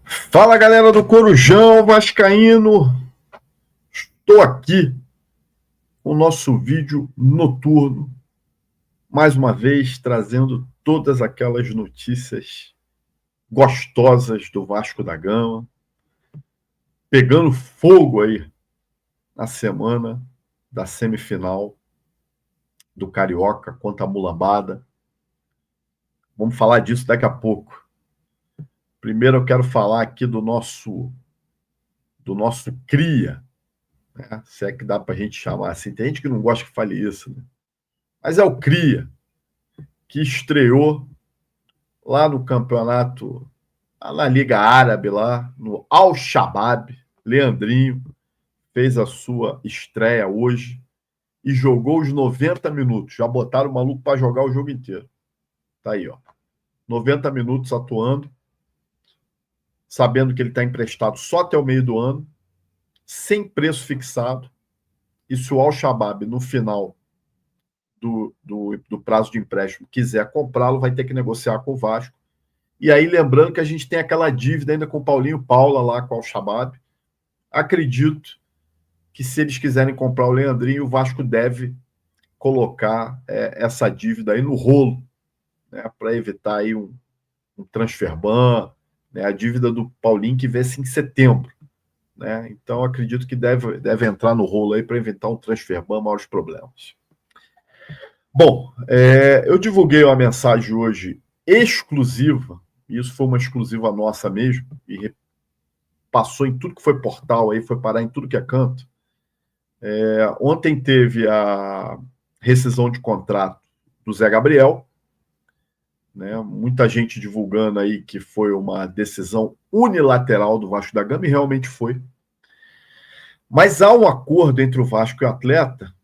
Fala, galera do Corujão Vascaíno. Estou aqui com o nosso vídeo noturno, mais uma vez trazendo todas aquelas notícias gostosas do Vasco da Gama, pegando fogo aí na semana da semifinal do Carioca contra a Mulambada. Vamos falar disso daqui a pouco. Primeiro eu quero falar aqui do nosso cria, né? Se é que dá para a gente chamar assim. Tem gente que não gosta que fale isso, né? Mas é o cria que estreou lá no campeonato, lá na Liga Árabe, lá no Al-Shabaab. Leandrinho fez a sua estreia hoje e jogou os 90 minutos. Já botaram o maluco para jogar o jogo inteiro. Tá aí, ó. 90 minutos atuando, sabendo que ele está emprestado só até o meio do ano, sem preço fixado. E se o Al-Shabaab, no final do prazo de empréstimo, quiser comprá-lo, vai ter que negociar com o Vasco. E aí, lembrando que a gente tem aquela dívida ainda com o Paulinho Paula lá com o Al-Shabaab. Acredito que se eles quiserem comprar o Leandrinho, o Vasco deve colocar essa dívida aí no rolo, né, para evitar aí um transfer ban, né, a dívida do Paulinho que vence em setembro. Né? Então, acredito que deve entrar no rolo aí para evitar um transfer ban, maiores problemas. Bom, eu divulguei uma mensagem hoje exclusiva, isso foi uma exclusiva nossa mesmo, e passou em tudo que foi portal aí, foi parar em tudo que é canto. Ontem teve a rescisão de contrato do Zé Gabriel, né? Muita gente divulgando aí que foi uma decisão unilateral do Vasco da Gama, e realmente foi. Mas há um acordo entre o Vasco e o atleta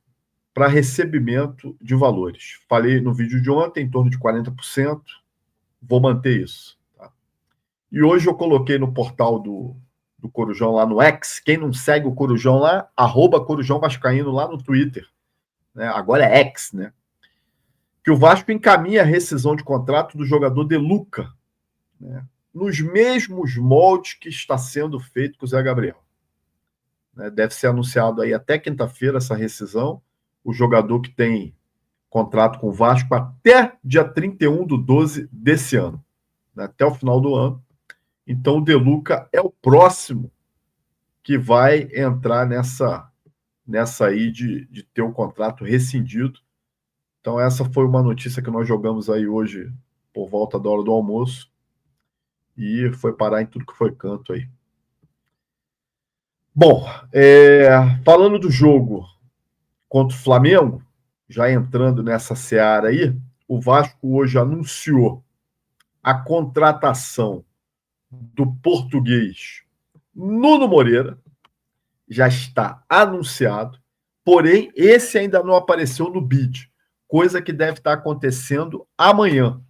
para recebimento de valores. Falei no vídeo de ontem, em torno de 40%, vou manter isso. Tá? E hoje eu coloquei no portal do Corujão lá no X. Quem não segue o Corujão lá, @Corujão Vascaíno lá no Twitter. Né? Agora é X, né? Que o Vasco encaminha a rescisão de contrato do jogador De Luca, né? Nos mesmos moldes que está sendo feito com o Zé Gabriel. Né? Deve ser anunciado aí até quinta-feira essa rescisão. O jogador que tem contrato com o Vasco até dia 31/12 desse ano, né? Até o final do ano. Então, o De Luca é o próximo que vai entrar nessa aí de ter o contrato rescindido. Então, essa foi uma notícia que nós jogamos aí hoje por volta da hora do almoço e foi parar em tudo que foi canto aí. Bom, falando do jogo contra o Flamengo, já entrando nessa seara aí, o Vasco hoje anunciou a contratação do português Nuno Moreira, já está anunciado, porém esse ainda não apareceu no bid, coisa que deve estar acontecendo amanhã.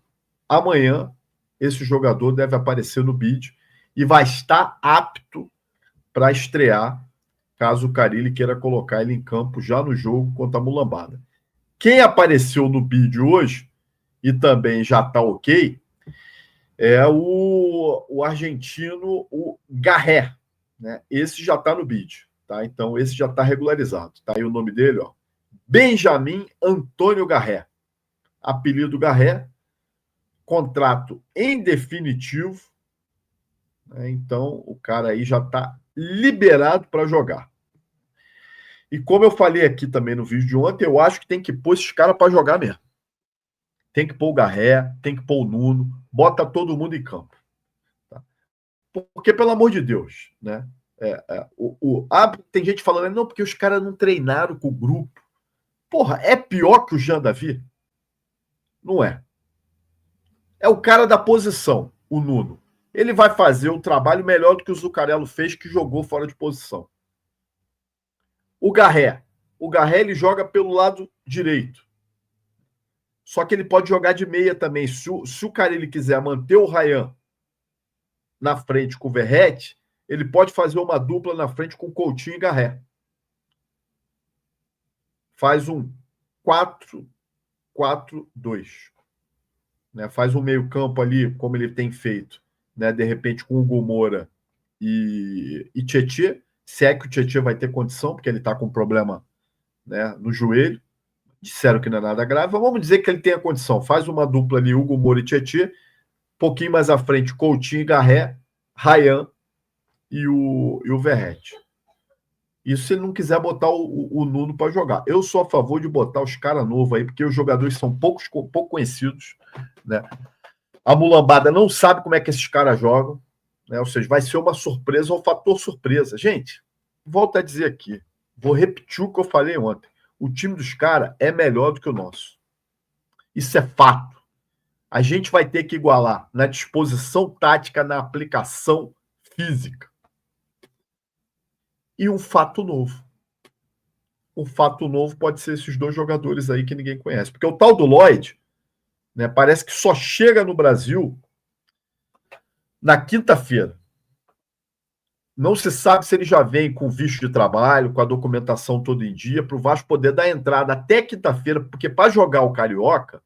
Amanhã esse jogador deve aparecer no bid e vai estar apto para estrear, caso o Carille queira colocar ele em campo já no jogo contra a Mulambada. Quem apareceu no bid hoje e também já está ok é o argentino, o Garré. Né? Esse já está no bid. Tá? Então, esse já está regularizado. Tá aí o nome dele, ó. Benjamin Antônio Garré. Apelido Garré. Contrato em definitivo. Né? Então, o cara aí já está liberado para jogar. E como eu falei aqui também no vídeo de ontem, eu acho que tem que pôr esses caras para jogar mesmo. Tem que pôr o Garré, tem que pôr o Nuno, bota todo mundo em campo. Tá? Porque, pelo amor de Deus, né? Tem gente falando, não, porque os caras não treinaram com o grupo. Porra, é pior que o Jean Davi? Não é. É o cara da posição, o Nuno. Ele vai fazer o trabalho melhor do que o Zucarello fez, que jogou fora de posição. O Garré. O Garré ele joga pelo lado direito. Só que ele pode jogar de meia também. Se o cara ele quiser manter o Ryan na frente com o Verrete, ele pode fazer uma dupla na frente com Coutinho e Garré. Faz um 4-4-2. Né? Faz um meio campo ali, como ele tem feito, né, de repente com o Hugo Moura e Tietê, se é que o Tietê vai ter condição, porque ele está com problema, né, no joelho, disseram que não é nada grave, vamos dizer que ele tem a condição, faz uma dupla ali, Hugo Moura e Tietê, um pouquinho mais à frente, Coutinho e Garré, Ryan e o Verratti. Isso se ele não quiser botar o Nuno para jogar. Eu sou a favor de botar os caras novos aí, porque os jogadores são pouco conhecidos, né? A mulambada não sabe como é que esses caras jogam, né? Ou seja, vai ser uma surpresa ou um fator surpresa. Gente, volto a dizer aqui, vou repetir o que eu falei ontem. O time dos caras é melhor do que o nosso. Isso é fato. A gente vai ter que igualar na disposição tática, na aplicação física. E um fato novo. Um fato novo pode ser esses dois jogadores aí que ninguém conhece. Porque o tal do Lloyd, né, parece que só chega no Brasil na quinta-feira. Não se sabe se ele já vem com visto de trabalho, com a documentação todo em dia, para o Vasco poder dar entrada até quinta-feira, porque para jogar o Carioca,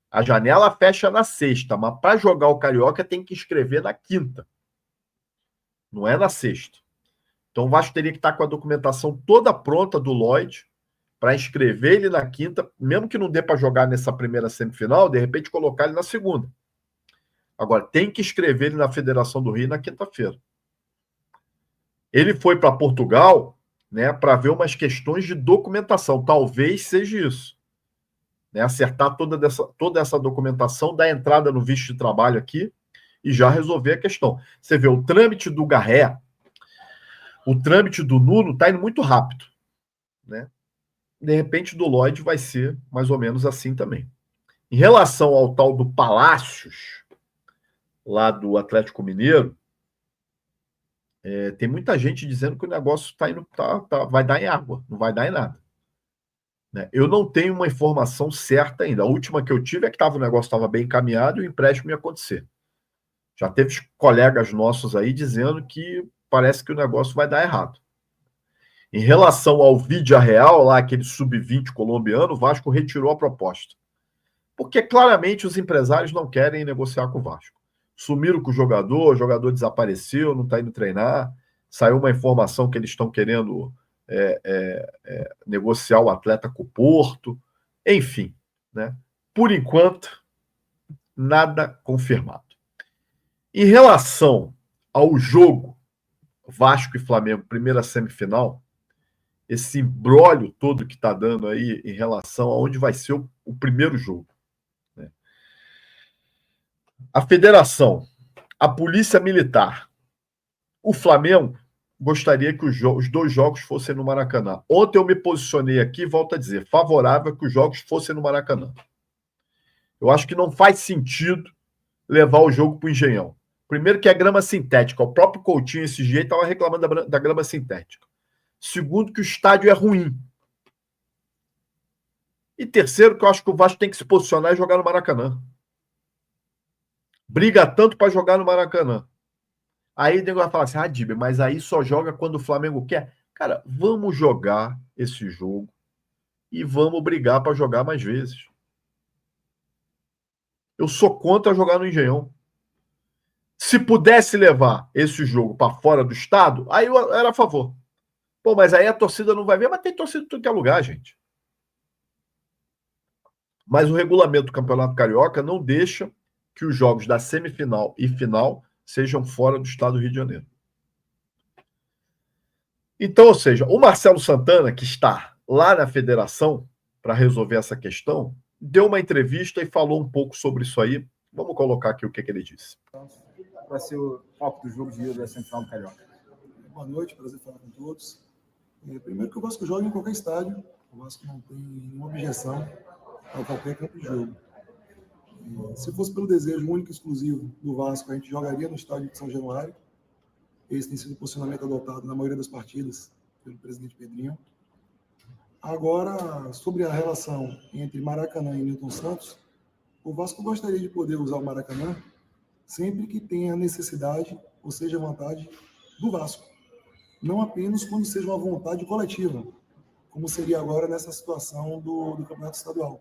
a janela fecha na sexta, mas para jogar o Carioca tem que inscrever na quinta. Não é na sexta. Então o Vasco teria que estar com a documentação toda pronta do Lloyd para inscrever ele na quinta, mesmo que não dê para jogar nessa primeira semifinal, de repente colocar ele na segunda. Agora, tem que inscrever ele na Federação do Rio na quinta-feira. Ele foi para Portugal, né, para ver umas questões de documentação. Talvez seja isso. Né, acertar toda essa documentação, dar entrada no visto de trabalho aqui e já resolver a questão. Você vê, o trâmite do Garré, o trâmite do Nuno está indo muito rápido. Né? De repente, do Lloyd vai ser mais ou menos assim também. Em relação ao tal do Palácios, lá do Atlético Mineiro, tem muita gente dizendo que o negócio vai dar em água, não vai dar em nada. Né? Eu não tenho uma informação certa ainda. A última que eu tive é que o negócio estava bem encaminhado e o empréstimo ia acontecer. Já teve colegas nossos aí dizendo que parece que o negócio vai dar errado. Em relação ao Villarreal, lá aquele sub-20 colombiano, o Vasco retirou a proposta. Porque claramente os empresários não querem negociar com o Vasco. Sumiram com o jogador desapareceu, não está indo treinar. Saiu uma informação que eles estão querendo negociar o atleta com o Porto. Enfim, né? Por enquanto, nada confirmado. Em relação ao jogo Vasco e Flamengo, primeira semifinal, esse imbróglio todo que está dando aí em relação a onde vai ser o primeiro jogo. Né? A federação, a polícia militar, o Flamengo gostaria que os dois jogos fossem no Maracanã. Ontem eu me posicionei aqui, volto a dizer, favorável que os jogos fossem no Maracanã. Eu acho que não faz sentido levar o jogo para o Engenhão. Primeiro que é grama sintética. O próprio Coutinho, esse jeito, estava reclamando da grama sintética. Segundo, que o estádio é ruim. E terceiro, que eu acho que o Vasco tem que se posicionar e jogar no Maracanã. Briga tanto para jogar no Maracanã. Aí o nego vai falar assim, Dib, mas aí só joga quando o Flamengo quer. Cara, vamos jogar esse jogo e vamos brigar para jogar mais vezes. Eu sou contra jogar no Engenhão. Se pudesse levar esse jogo para fora do estado, aí eu era a favor. Pô, mas aí a torcida não vai ver, mas tem torcida em todo que é lugar, gente. Mas o regulamento do Campeonato Carioca não deixa que os jogos da semifinal e final sejam fora do estado do Rio de Janeiro. Então, ou seja, o Marcelo Santana, que está lá na federação para resolver essa questão, deu uma entrevista e falou um pouco sobre isso aí. Vamos colocar aqui o que ele disse. Vai ser o foco do jogo de ida da semifinal do Carioca. Boa noite, prazer falar com todos. Primeiro que o Vasco joga em qualquer estádio, o Vasco não tem nenhuma objeção a qualquer campo de jogo. Se fosse pelo desejo único e exclusivo do Vasco, a gente jogaria no estádio de São Januário. Esse tem sido o posicionamento adotado na maioria das partidas pelo presidente Pedrinho. Agora, sobre a relação entre Maracanã e Newton Santos, o Vasco gostaria de poder usar o Maracanã sempre que tenha necessidade, ou seja, vontade do Vasco. Não apenas quando seja uma vontade coletiva, como seria agora nessa situação do Campeonato Estadual.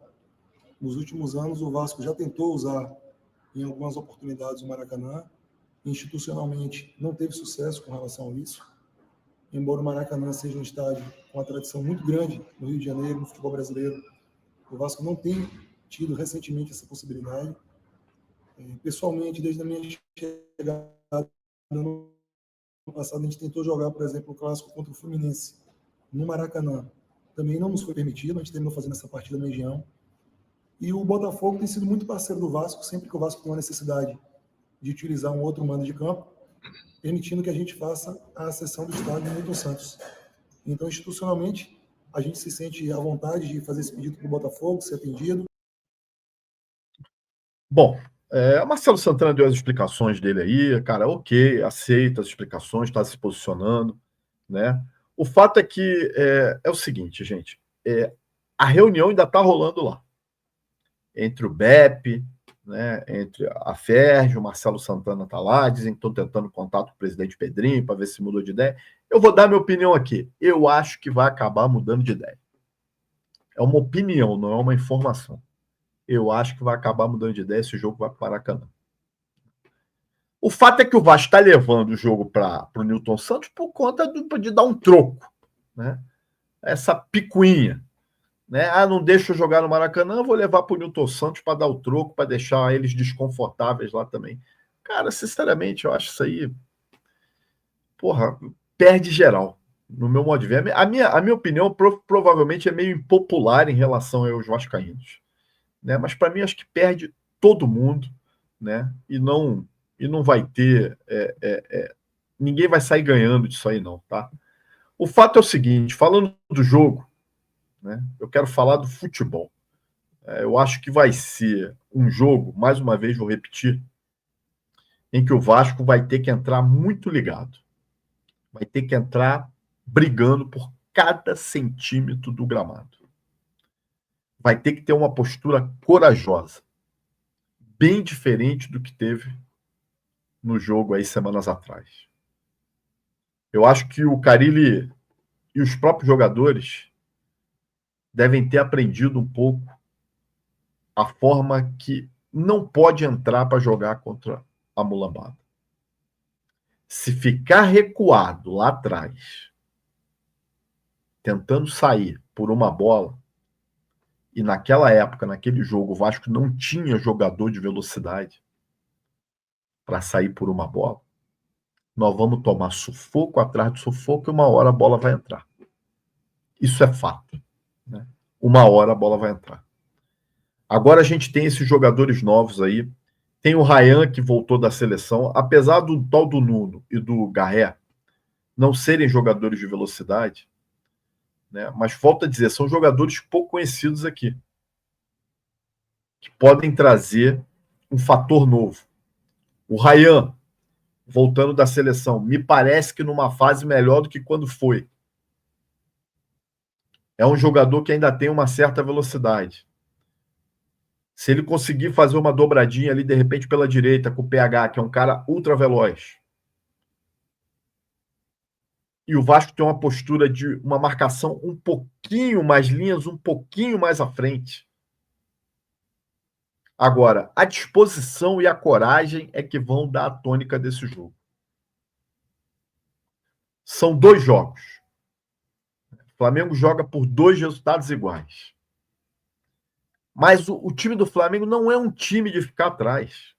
Nos últimos anos, o Vasco já tentou usar, em algumas oportunidades, o Maracanã, institucionalmente não teve sucesso com relação a isso. Embora o Maracanã seja um estádio com uma tradição muito grande no Rio de Janeiro, no futebol brasileiro, o Vasco não tem tido recentemente essa possibilidade. Pessoalmente, desde a minha chegada no ano passado, a gente tentou jogar, por exemplo, o clássico contra o Fluminense no Maracanã. Também não nos foi permitido, a gente terminou fazendo essa partida na região. E o Botafogo tem sido muito parceiro do Vasco, sempre que o Vasco tem uma necessidade de utilizar um outro mando de campo, permitindo que a gente faça a acessão do estádio Newton Santos. Então, institucionalmente, a gente se sente à vontade de fazer esse pedido para o Botafogo, ser atendido. Bom, o Marcelo Santana deu as explicações dele aí, cara, ok, aceita as explicações, está se posicionando, né? O fato é que é o seguinte, gente, a reunião ainda está rolando lá, entre o BEP, né, entre a FERJ, o Marcelo Santana está lá, dizem que estão tentando contato com o presidente Pedrinho para ver se mudou de ideia. Eu vou dar minha opinião aqui. Eu acho que vai acabar mudando de ideia. É uma opinião, não é uma informação. Eu acho que vai acabar mudando de ideia, esse jogo vai para o Maracanã. O fato é que o Vasco está levando o jogo para o Newton Santos por conta de dar um troco, né? Essa picuinha. Né? Não deixa eu jogar no Maracanã, vou levar para o Newton Santos para dar o troco, para deixar eles desconfortáveis lá também. Cara, sinceramente, eu acho isso aí, porra, perde geral, no meu modo de ver. A minha opinião provavelmente é meio impopular em relação aos vascaínos, né? Mas para mim acho que perde todo mundo, né? E não vai ter, ninguém vai sair ganhando disso aí não, tá? O fato é o seguinte, falando do jogo, né? Eu quero falar do futebol. Eu acho que vai ser um jogo, mais uma vez vou repetir, em que o Vasco vai ter que entrar muito ligado. Vai ter que entrar brigando por cada centímetro do gramado. Vai ter que ter uma postura corajosa, bem diferente do que teve no jogo aí semanas atrás. Eu acho que o Carille e os próprios jogadores devem ter aprendido um pouco a forma que não pode entrar para jogar contra a mulambada. Se ficar recuado lá atrás, tentando sair por uma bola, e naquela época, naquele jogo, o Vasco não tinha jogador de velocidade para sair por uma bola, nós vamos tomar sufoco atrás de sufoco e uma hora a bola vai entrar. Isso é fato. Né? Uma hora a bola vai entrar. Agora a gente tem esses jogadores novos aí. Tem o Ryan, que voltou da seleção. Apesar do tal do Nuno e do Garré não serem jogadores de velocidade, né? Mas volto a dizer, são jogadores pouco conhecidos aqui, que podem trazer um fator novo. O Ryan, voltando da seleção, me parece que numa fase melhor do que quando foi. É um jogador que ainda tem uma certa velocidade. Se ele conseguir fazer uma dobradinha ali, de repente, pela direita, com o PH, que é um cara ultra veloz, e o Vasco tem uma postura de uma marcação um pouquinho mais, linhas um pouquinho mais à frente. Agora, a disposição e a coragem é que vão dar a tônica desse jogo. São 2 jogos. O Flamengo joga por 2 resultados iguais. Mas o time do Flamengo não é um time de ficar atrás.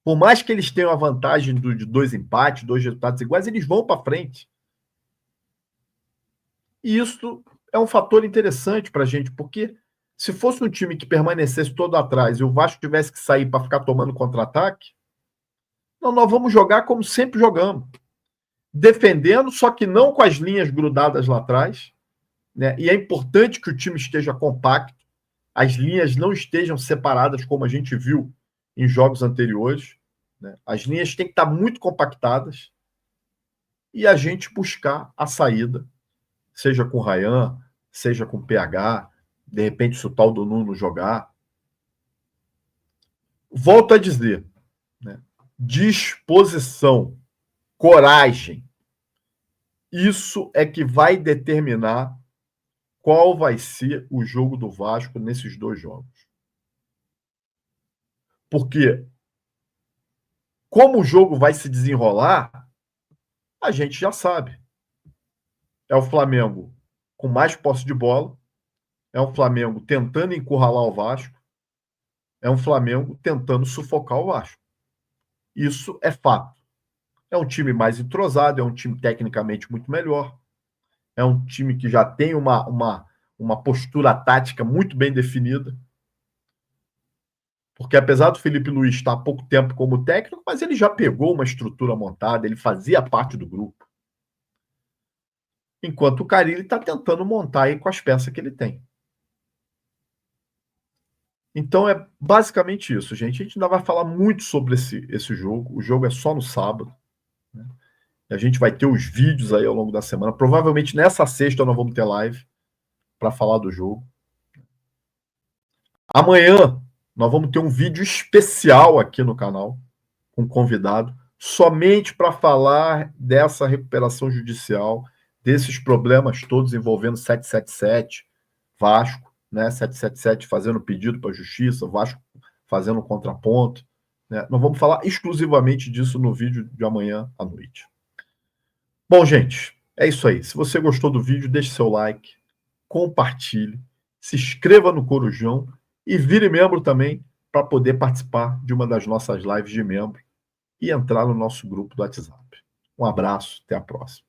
Por mais que eles tenham a vantagem de 2 empates, 2 resultados iguais, eles vão para frente. E isso é um fator interessante para a gente, porque se fosse um time que permanecesse todo atrás e o Vasco tivesse que sair para ficar tomando contra-ataque, nós vamos jogar como sempre jogamos. Defendendo, só que não com as linhas grudadas lá atrás. Né? E é importante que o time esteja compacto, as linhas não estejam separadas, como a gente viu em jogos anteriores. Né? As linhas têm que estar muito compactadas e a gente buscar a saída, seja com o Ryan, seja com o PH, de repente se o tal do Nuno jogar. Volto a dizer, né? Disposição, coragem, isso é que vai determinar qual vai ser o jogo do Vasco nesses 2 jogos. Porque Como o jogo vai se desenrolar, a gente já sabe. É o Flamengo com mais posse de bola, é um Flamengo tentando encurralar o Vasco, é um Flamengo tentando sufocar o Vasco. Isso é fato. É um time mais entrosado, é um time tecnicamente muito melhor, é um time que já tem uma postura tática muito bem definida. Porque apesar do Felipe Luiz estar há pouco tempo como técnico, mas ele já pegou uma estrutura montada, ele fazia parte do grupo. Enquanto o Carille está tentando montar aí com as peças que ele tem. Então é basicamente isso, gente. A gente ainda vai falar muito sobre esse jogo. O jogo é só no sábado. Né? E a gente vai ter os vídeos aí ao longo da semana. Provavelmente nessa sexta nós vamos ter live para falar do jogo. Amanhã nós vamos ter um vídeo especial aqui no canal, com um convidado, somente para falar dessa recuperação judicial, desses problemas todos envolvendo 777, Vasco, né? 777 fazendo pedido para a justiça, Vasco fazendo contraponto. Né? Nós vamos falar exclusivamente disso no vídeo de amanhã à noite. Bom, gente, é isso aí. Se você gostou do vídeo, deixe seu like, compartilhe, se inscreva no Corujão e vire membro também para poder participar de uma das nossas lives de membro e entrar no nosso grupo do WhatsApp. Um abraço, até a próxima.